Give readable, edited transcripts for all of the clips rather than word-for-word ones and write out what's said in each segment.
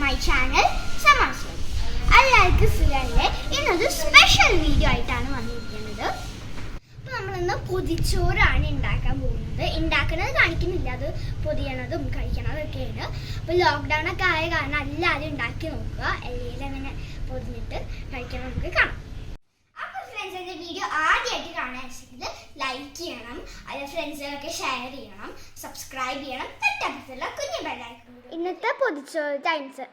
my channel SAMAA. എല്ലാവർക്കും സുഖമല്ലേ? ഇന്നൊരു സ്പെഷ്യൽ വീഡിയോ ആയിട്ടാണ് വന്നിരിക്കുന്നത്. അപ്പോൾ നമ്മളിന്ന് പൊതിച്ചോറാണ് ഉണ്ടാക്കാൻ പോകുന്നത്. ഉണ്ടാക്കുന്നത് കാണിക്കുന്നില്ല, അത് പൊതിയണതും കഴിക്കണതൊക്കെയാണ്. അപ്പോൾ ലോക്ക്ഡൗൺ ഒക്കെ ആയ കാരണം എല്ലാവരും ഉണ്ടാക്കി നോക്കുക. അല്ലെങ്കിൽ അങ്ങനെ പൊതിഞ്ഞിട്ട് കഴിക്കണം, നമുക്ക് കാണാം. അപ്പോൾ ഫ്രണ്ട്സ്, എൻ്റെ വീഡിയോ ആദ്യമായിട്ട് കാണാൻ വെച്ചിട്ട് ലൈക്ക് ചെയ്യണം, അതിൽ ഫ്രണ്ട്സുകളൊക്കെ ഷെയർ ചെയ്യണം, സബ്സ്ക്രൈബ് ചെയ്യണം, തൊട്ടടുത്തുള്ള കുഞ്ഞു ബെല്ലൈക്കൺ. ഇന്നത്തെ പൊതിച്ചോറത്തെ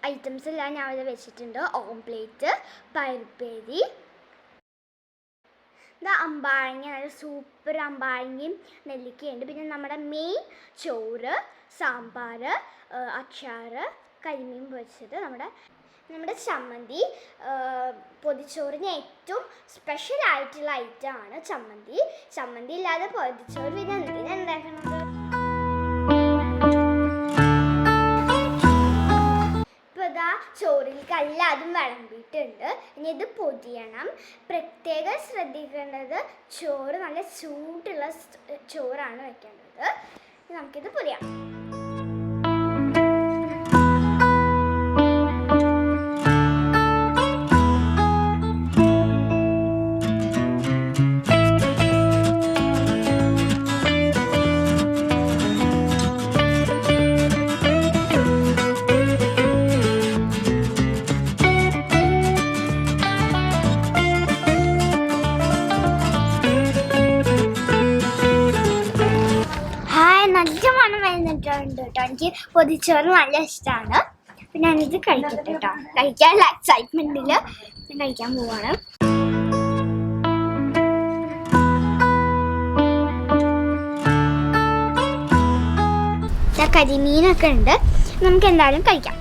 ഐറ്റംസ് എല്ലാം ഞാൻ ഇവിടെ വെച്ചിട്ടുണ്ട്. ഓംപ്ലേറ്റ്, പയറുപ്പേരി, അമ്പാഴങ്ങ, നല്ല സൂപ്പർ അമ്പാഴങ്ങയും നെല്ലിക്കയുണ്ട്. പിന്നെ നമ്മുടെ മെയിൻ ചോറ്, സാമ്പാർ, അച്ചാർ, കരിമീൻ പൊരിച്ചത്, നമ്മുടെ ചമ്മന്തി. പൊതിച്ചോറിന് ഏറ്റവും സ്പെഷ്യൽ ആയിട്ടുള്ള ഐറ്റമാണ് ചമ്മന്തി. ചമ്മന്തി ഇല്ലാതെ പൊതിച്ചോറ് പിന്നെ എന്തിനുണ്ടാക്കണത്? ഇപ്പോൾ ഇതാ ചോറിലേക്ക് എല്ലാതും വിളമ്പിയിട്ടുണ്ട്. ഇനി ഇത് പൊതിയണം. പ്രത്യേകം ശ്രദ്ധിക്കേണ്ടത്, ചോറ് നല്ല ചൂടുള്ള ചോറാണ് വെക്കേണ്ടത്. നമുക്കിത് പൊതിയാം. നല്ല മണം വരുന്നിട്ടുണ്ട് കേട്ടോ. എനിക്ക് പൊതിച്ചോറ് നല്ല ഇഷ്ടമാണ്. പിന്നെ ഞാനിത് കഴിക്കട്ടെ കേട്ടോ. കഴിക്കാനുള്ള എക്സൈറ്റ്മെന്റിൽ ഞാൻ കഴിക്കാൻ പോവാണ്. കരിമീനൊക്കെ ഉണ്ട്, നമുക്ക് എന്തായാലും കഴിക്കാം.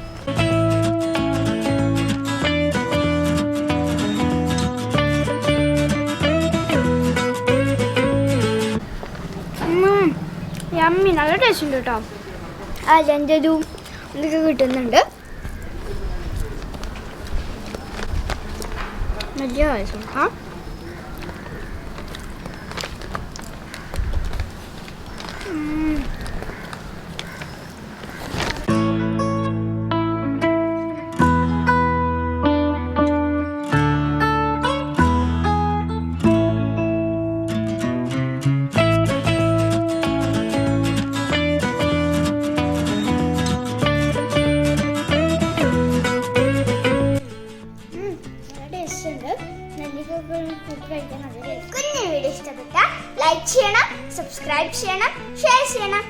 യമ്മി, നല്ല ടേസ്റ്റ് ഉണ്ട് കേട്ടോ. അതിൻ്റെ ഒരു ഇതൊക്കെ കിട്ടുന്നുണ്ട്. വലിയ വയസ്സും കുഞ്ഞു വീഡിയോ ഇഷ്ടപ്പെട്ടാൽ ലൈക്ക് ചെയ്യണം, സബ്സ്ക്രൈബ് ചെയ്യണം, ഷെയർ ചെയ്യണം.